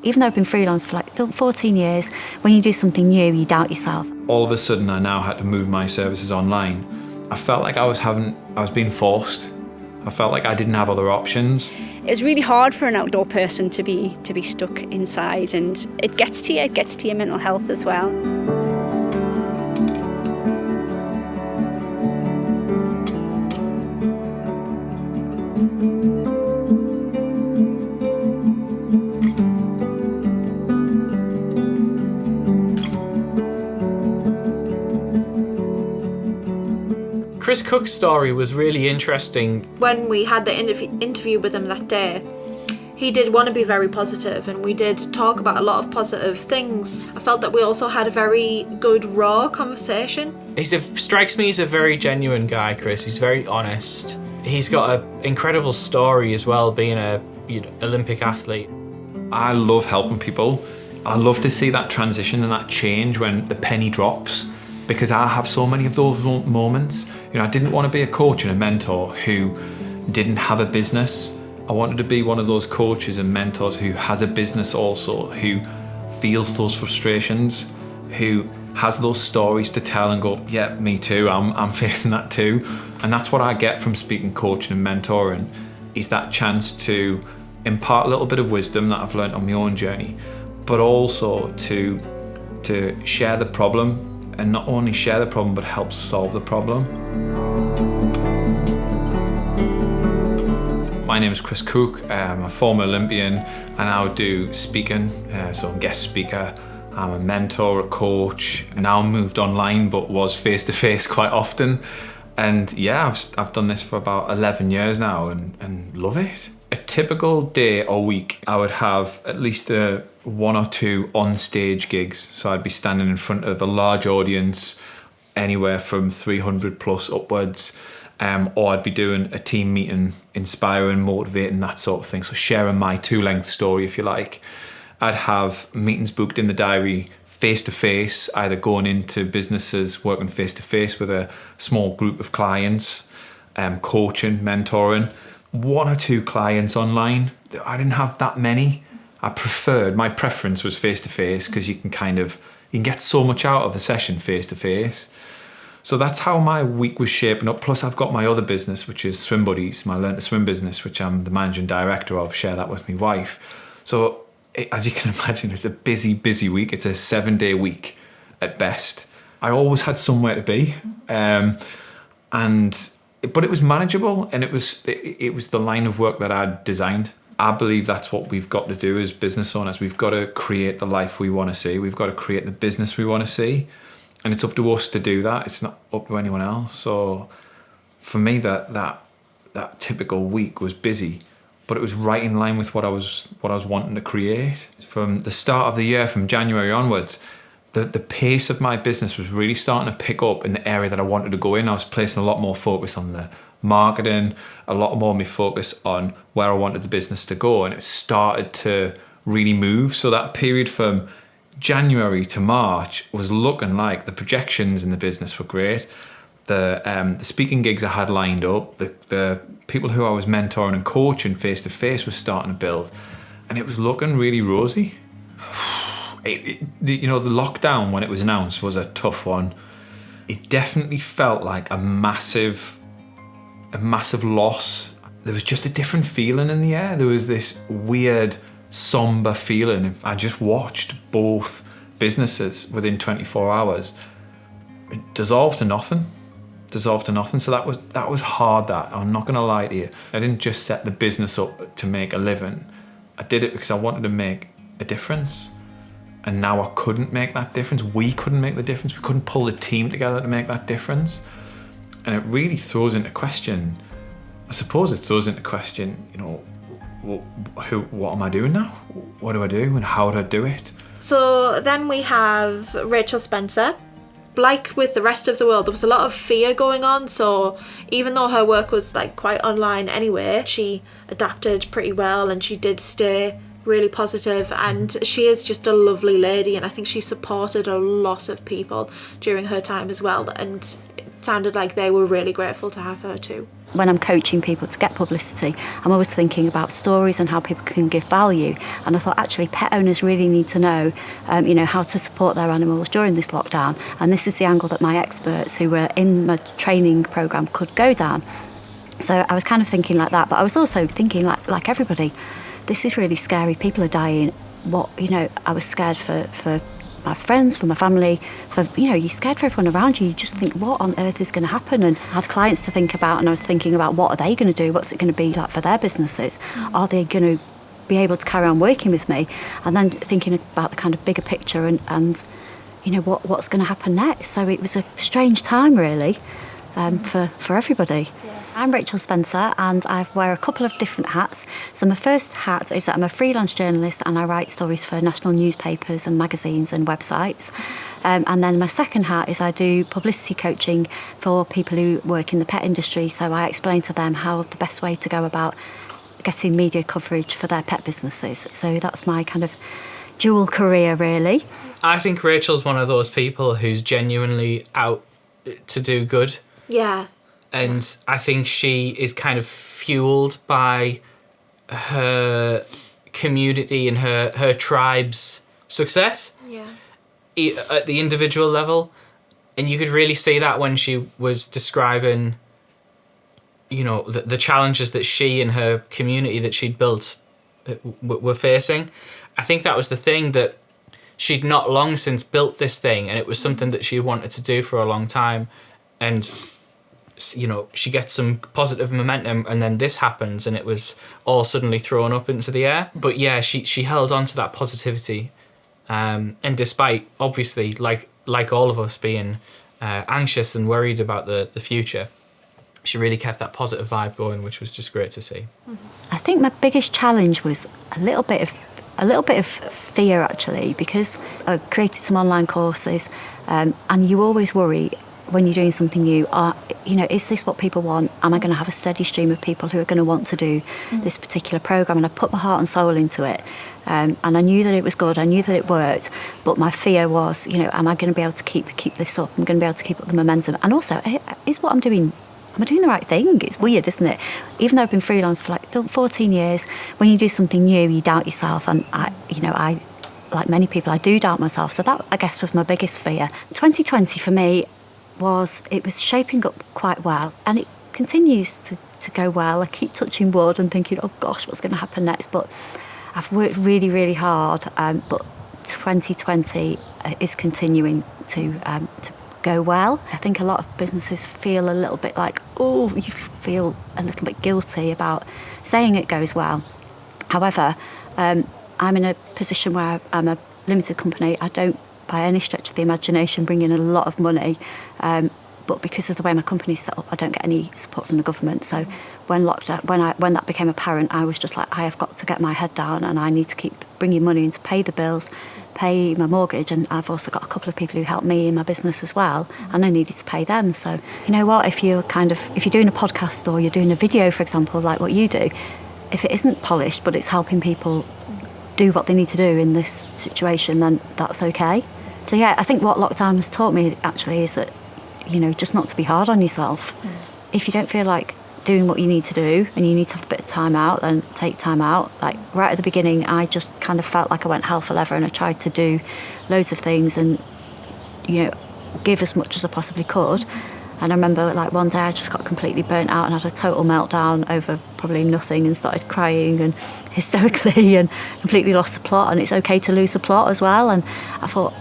Even though I've been freelance for like 14 years, when you do something new, you doubt yourself. All of a sudden, I now had to move my services online. I felt like I was being forced. I felt like I didn't have other options. It's really hard for an outdoor person to be stuck inside, and it gets to your mental health as well. Chris Cook's story was really interesting. When we had the interview with him that day, he did want to be very positive, and we did talk about a lot of positive things. I felt that we also had a very good, raw conversation. Strikes me as a very genuine guy, Chris. He's very honest. He's got an incredible story as well, being a Olympic athlete. I love helping people. I love to see that transition and that change when the penny drops, because I have so many of those moments. I didn't want to be a coach and a mentor who didn't have a business. I wanted to be one of those coaches and mentors who has a business also, who feels those frustrations, who has those stories to tell and go, yeah, me too, I'm facing that too. And that's what I get from speaking, coaching and mentoring, is that chance to impart a little bit of wisdom that I've learned on my own journey, but also to share the problem, and not only share the problem, but help solve the problem. My name is Chris Cook. I'm a former Olympian. I now do speaking, so I'm a guest speaker. I'm a mentor, a coach. Now moved online, but was face-to-face quite often. And yeah, I've done this for about 11 years now and love it. A typical day or week, I would have at least one or two on-stage gigs. So I'd be standing in front of a large audience, anywhere from 300 plus upwards, or I'd be doing a team meeting, inspiring, motivating, that sort of thing. So sharing my two-length story, if you like. I'd have meetings booked in the diary face-to-face, either going into businesses, working face-to-face with a small group of clients, coaching, mentoring. One or two clients online. I didn't have that many. My preference was face-to-face, because you can get so much out of a session face-to-face. So that's how my week was shaping up. Plus I've got my other business, which is Swim Buddies, my Learn to Swim business, which I'm the managing director of, share that with my wife. So as you can imagine, it's a busy, busy week. It's a 7-day week at best. I always had somewhere to be. But it was manageable, and it was the line of work that I'd designed. I believe that's what we've got to do as business owners. We've got to create the life we want to see. We've got to create the business we want to see. And it's up to us to do that. It's not up to anyone else. So for me, that typical week was busy, but it was right in line with what I was wanting to create. From the start of the year, from January onwards, the pace of my business was really starting to pick up in the area that I wanted to go in. I was placing a lot more focus on the marketing, a lot more of my focus on where I wanted the business to go, and it started to really move. So that period from January to March was looking like the projections in the business were great. The speaking gigs I had lined up, the people who I was mentoring and coaching face-to-face was starting to build, and it was looking really rosy. The lockdown, when it was announced, was a tough one. It definitely felt like a massive loss. There was just a different feeling in the air. There was this weird, somber feeling. I just watched both businesses within 24 hours dissolve to nothing. So that was hard. That, I'm not going to lie to you. I didn't just set the business up to make a living. I did it because I wanted to make a difference. And now I couldn't make that difference. We couldn't make the difference. We couldn't pull the team together to make that difference. And it really throws into question, what am I doing now? What do I do and how do I do it? So then we have Rachel Spencer. Like with the rest of the world, there was a lot of fear going on. So even though her work was quite online anyway, she adapted pretty well, and she did stay really positive, and she is just a lovely lady, and I think she supported a lot of people during her time as well, and it sounded like they were really grateful to have her too. when I'm coaching people to get publicity, I'm always thinking about stories and how people can give value. And I thought, actually, pet owners really need to know, how to support their animals during this lockdown. And this is the angle that my experts who were in my training programme could go down. So I was kind of thinking like that, but I was also thinking like everybody, this is really scary. People are dying. I was scared for my friends, for my family, you're scared for everyone around you. You just think, what on earth is going to happen? And I had clients to think about, and I was thinking about what are they going to do? What's it going to be like for their businesses? Are they going to be able to carry on working with me? And then thinking about the kind of bigger picture and what's going to happen next. So it was a strange time, really, for everybody. I'm Rachel Spencer, and I wear a couple of different hats. So my first hat is that I'm a freelance journalist and I write stories for national newspapers and magazines and websites. And then my second hat is I do publicity coaching for people who work in the pet industry. So I explain to them how the best way to go about getting media coverage for their pet businesses. So that's my kind of dual career, really. I think Rachel's one of those people who's genuinely out to do good. Yeah. And I think she is kind of fueled by her community and her tribe's success. Yeah. At the individual level. And you could really see that when she was describing, the challenges that she and her community that she'd built were facing. I think that was the thing, that she'd not long since built this thing, and it was something that she wanted to do for a long time. And she gets some positive momentum, and then this happens and it was all suddenly thrown up into the air. But yeah, she held on to that positivity. And despite, obviously, like all of us being anxious and worried about the future, she really kept that positive vibe going, which was just great to see. I think my biggest challenge was a little bit of fear, actually, because I created some online courses, and you always worry when you're doing something new, is this what people want? Am I going to have a steady stream of people who are going to want to do this particular programme? And I put my heart and soul into it. And I knew that it was good. I knew that it worked. But my fear was, am I going to be able to keep this up? I'm going to be able to keep up the momentum. And also, is what I'm doing, am I doing the right thing? It's weird, isn't it? Even though I've been freelance for 14 years, when you do something new, you doubt yourself. And I like many people, I do doubt myself. So that, I guess, was my biggest fear. 2020 for me, it was shaping up quite well, and it continues to go well. I keep touching wood and thinking, oh gosh, what's going to happen next? But I've worked really, really hard, but 2020 is continuing to go well. I think a lot of businesses feel a little bit like, you feel a little bit guilty about saying it goes well. However, I'm in a position where I'm a limited company. I don't, by any stretch of the imagination, bring in a lot of money, but because of the way my company's set up, I don't get any support from the government. So when that became apparent, I was just like, I have got to get my head down, and I need to keep bringing money in to pay the bills, pay my mortgage, and I've also got a couple of people who help me in my business as well, and I needed to pay them. So you know what, if you're doing a podcast or you're doing a video, for example, like what you do, if it isn't polished but it's helping people do what they need to do in this situation, then that's okay. So yeah, I think what lockdown has taught me actually is that, just not to be hard on yourself. If you don't feel like doing what you need to do and you need to have a bit of time out, then take time out. Like right at the beginning, I just kind of felt like I went hell for leather, and I tried to do loads of things and, give as much as I possibly could. And I remember one day I just got completely burnt out and had a total meltdown over probably nothing, and started crying and hysterically and completely lost the plot. And it's okay to lose the plot as well. And I thought,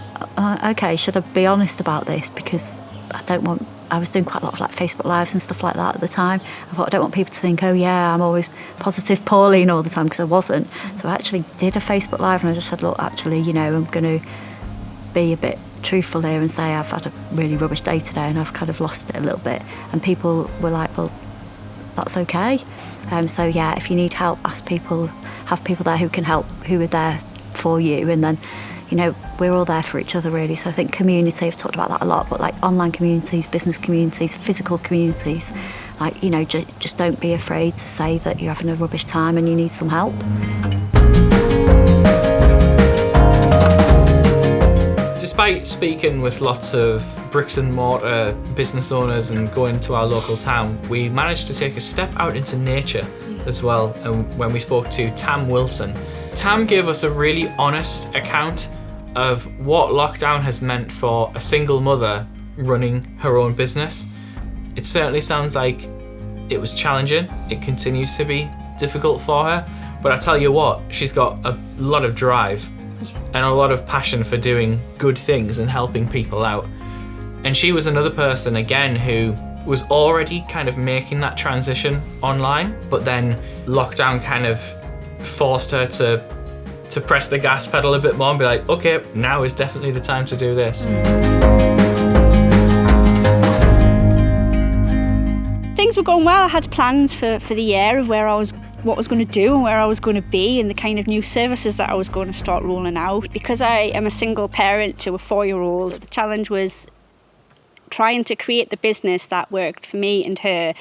okay, should I be honest about this? Because I was doing quite a lot of Facebook Lives and stuff like that at the time. I thought, I don't want people to think, oh yeah, I'm always positive Pauline all the time, because I wasn't. So I actually did a Facebook Live, and I just said, look, actually, I'm going to be a bit truthful here and say I've had a really rubbish day today and I've kind of lost it a little bit. And people were like, well, that's okay. So yeah, if you need help, ask people, have people there who can help, who are there for you. And then, we're all there for each other, really. So I think community, I've talked about that a lot, but online communities, business communities, physical communities, just don't be afraid to say that you're having a rubbish time and you need some help. Despite speaking with lots of bricks and mortar business owners and going to our local town, we managed to take a step out into nature as well. And when we spoke to Tam Wilson, Tam gave us a really honest account of what lockdown has meant for a single mother running her own business. It certainly sounds like it was challenging. It continues to be difficult for her. But I tell you what, she's got a lot of drive and a lot of passion for doing good things and helping people out. And she was another person, again, who was already kind of making that transition online, but then lockdown kind of forced her to press the gas pedal a bit more and be like, okay, now is definitely the time to do this. Things were going well. I had plans for the year of what I was going to do and where I was going to be and the kind of new services that I was going to start rolling out. Because I am a single parent to a 4-year-old, the challenge was trying to create the business that worked for me and her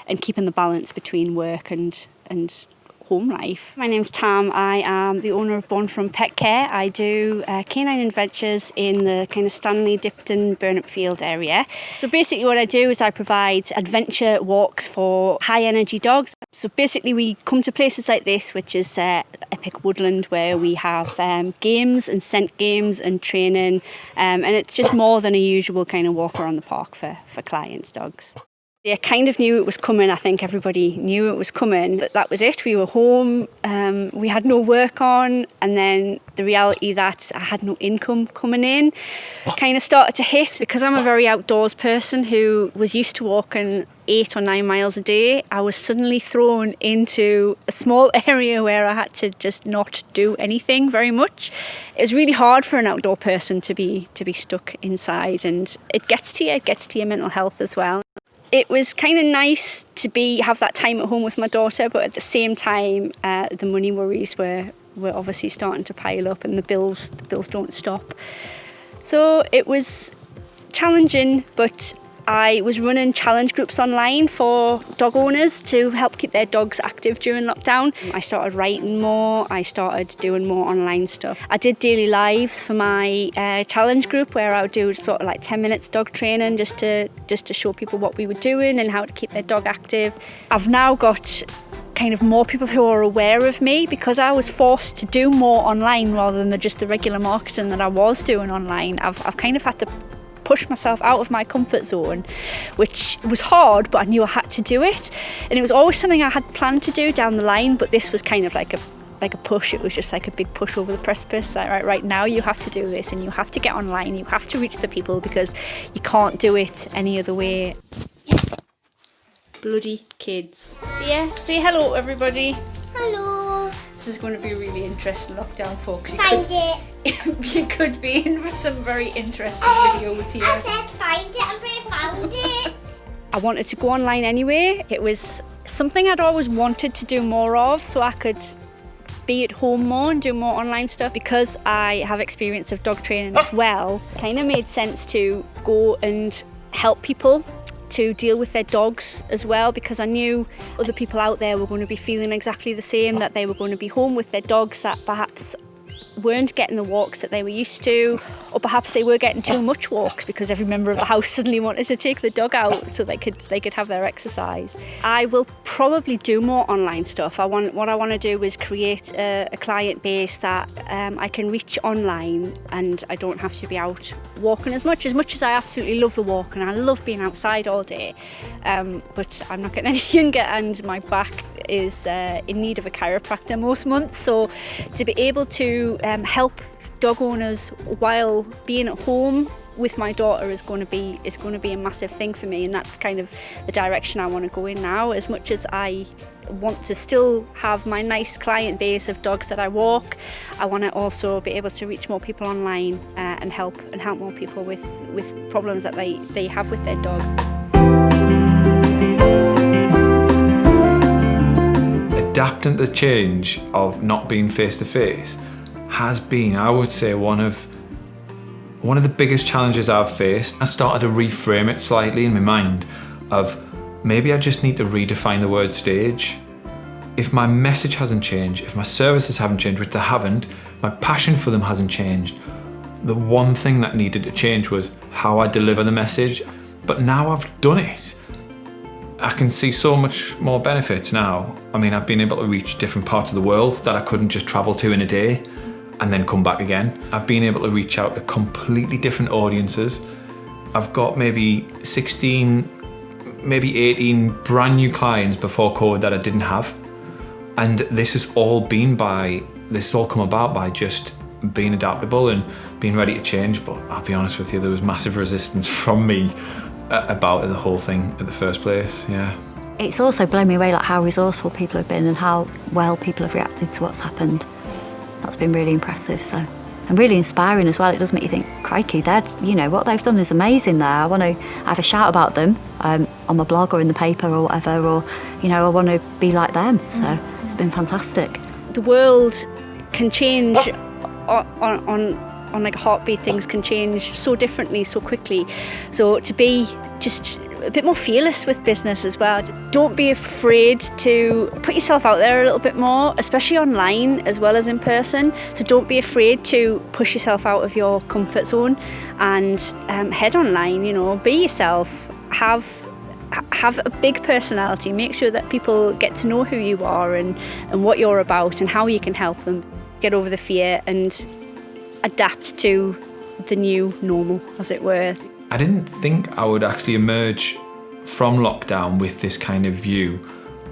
and keeping the balance between work and home life. My name's Tam. I am the owner of Born From Pet Care. I do canine adventures in the kind of Stanley, Dipton, Burnopfield area. So basically what I do is I provide adventure walks for high energy dogs. So basically we come to places like this, which is Epic Woodland, where we have games and scent games and training, and it's just more than a usual kind of walk around the park for clients' dogs. I kind of knew it was coming. I think everybody knew it was coming. That was it. We were home. We had no work on. And then the reality that I had no income coming in kind of started to hit. Because I'm a very outdoors person who was used to walking 8 or 9 miles a day, I was suddenly thrown into a small area where I had to just not do anything very much. It was really hard for an outdoor person to be stuck inside. And it gets to you. It gets to your mental health as well. It was kind of nice to have that time at home with my daughter, but at the same time, the money worries were obviously starting to pile up, and the bills don't stop. So it was challenging, but I was running challenge groups online for dog owners to help keep their dogs active during lockdown. I started writing more, I started doing more online stuff. I did daily lives for my challenge group where I would do sort of like 10 minutes dog training just to show people what we were doing and how to keep their dog active. I've now got kind of more people who are aware of me because I was forced to do more online rather than just the regular marketing that I was doing online. I've kind of had to push myself out of my comfort zone, which was hard, but I knew I had to do it. And it was always something I had planned to do down the line, but this was kind of like a push. It was just like a big push over the precipice. Like, right now you have to do this and you have to get online, you have to reach the people because you can't do it any other way. Bloody kids. Yeah, say hello everybody. Hello. This is going to be a really interesting lockdown, folks. Find it. You could be in for some very interesting videos here. I said find it and I found it. I wanted to go online anyway. It was something I'd always wanted to do more of so I could be at home more and do more online stuff. Because I have experience of dog training as well, it kind of made sense to go and help people to deal with their dogs as well, because I knew other people out there were going to be feeling exactly the same, that they were going to be home with their dogs that perhaps weren't getting the walks that they were used to, or perhaps they were getting too much walks because every member of the house suddenly wanted to take the dog out so they could have their exercise. I will probably do more online stuff. What I want to do is create a client base that I can reach online, and I don't have to be out walking as much as I absolutely love the walk and I love being outside all day, but I'm not getting any younger and my back is in need of a chiropractor most months. So to be able to help dog owners while being at home with my daughter is going to be a massive thing for me, and that's kind of the direction I want to go in now. As much as I want to still have my nice client base of dogs that I walk, I want to also be able to reach more people online and help more people with problems that they have with their dog. Adapting to the change of not being face to face has been, I would say, one of the biggest challenges I've faced. I started to reframe it slightly in my mind of maybe I just need to redefine the word stage. If my message hasn't changed, if my services haven't changed, which they haven't, my passion for them hasn't changed, The one thing that needed to change was how I deliver the message. But now I've done it, I can see so much more benefits now. I mean, I've been able to reach different parts of the world that I couldn't just travel to in a day and then come back again. I've been able to reach out to completely different audiences. I've got maybe 16, maybe 18 brand new clients before COVID that I didn't have. And this has all come about by just being adaptable and being ready to change. But I'll be honest with you, there was massive resistance from me about the whole thing in the first place, yeah. It's also blown me away like how resourceful people have been and how well people have reacted to what's happened. That's been really impressive, so. And really inspiring as well. It does make you think, crikey, what they've done is amazing there. I want to have a shout about them on my blog or in the paper or whatever, or, I want to be like them. So it's been fantastic. The world can change on like a heartbeat. Things can change so differently, so quickly. So to be just a bit more fearless with business as well. Don't be afraid to put yourself out there a little bit more, especially online as well as in person. So don't be afraid to push yourself out of your comfort zone and head online, be yourself, have a big personality, make sure that people get to know who you are and what you're about and how you can help them. Get over the fear and adapt to the new normal, as it were. I didn't think I would actually emerge from lockdown with this kind of view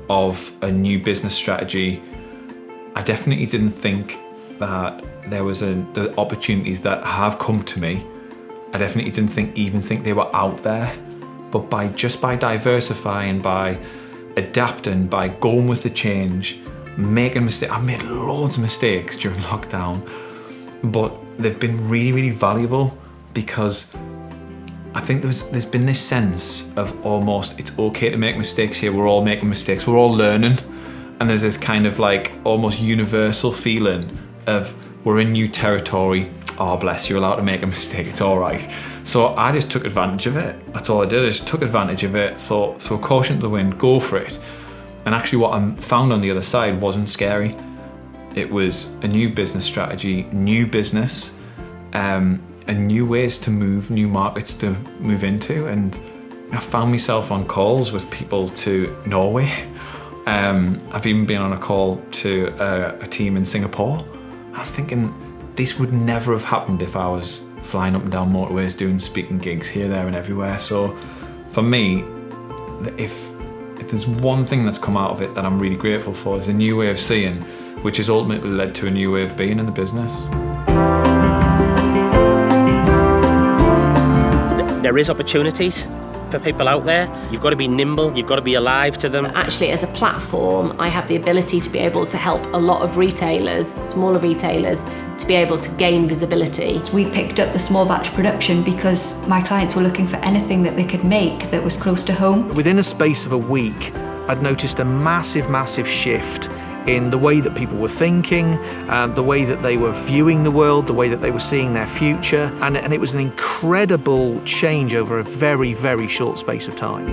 of a new business strategy. I definitely didn't think that there was the opportunities that have come to me. I definitely didn't even think they were out there. But by diversifying, by adapting, by going with the change, making mistakes. I made loads of mistakes during lockdown, but they've been really, really valuable because I think there's been this sense of almost it's okay to make mistakes here. We're all making mistakes. We're all learning. And there's this kind of like almost universal feeling of we're in new territory. Oh, bless, you're allowed to make a mistake. It's all right. So I just took advantage of it. That's all I did. I just took advantage of it, thought, throw caution to the wind, go for it. And actually what I found on the other side wasn't scary. It was a new business strategy, new business, and new ways to move, new markets to move into. And I found myself on calls with people to Norway. I've even been on a call to a team in Singapore. I'm thinking this would never have happened if I was flying up and down motorways doing speaking gigs here, there and everywhere. So for me, if there's one thing that's come out of it that I'm really grateful for, is a new way of seeing, which has ultimately led to a new way of being in the business. There is opportunities for people out there. You've got to be nimble, you've got to be alive to them. Actually, as a platform, I have the ability to be able to help a lot of retailers, smaller retailers, to be able to gain visibility. We picked up the small batch production because my clients were looking for anything that they could make that was close to home. Within a space of a week, I'd noticed a massive shift in the way that people were thinking, the way that they were viewing the world, the way that they were seeing their future, and it was an incredible change over a very, very short space of time.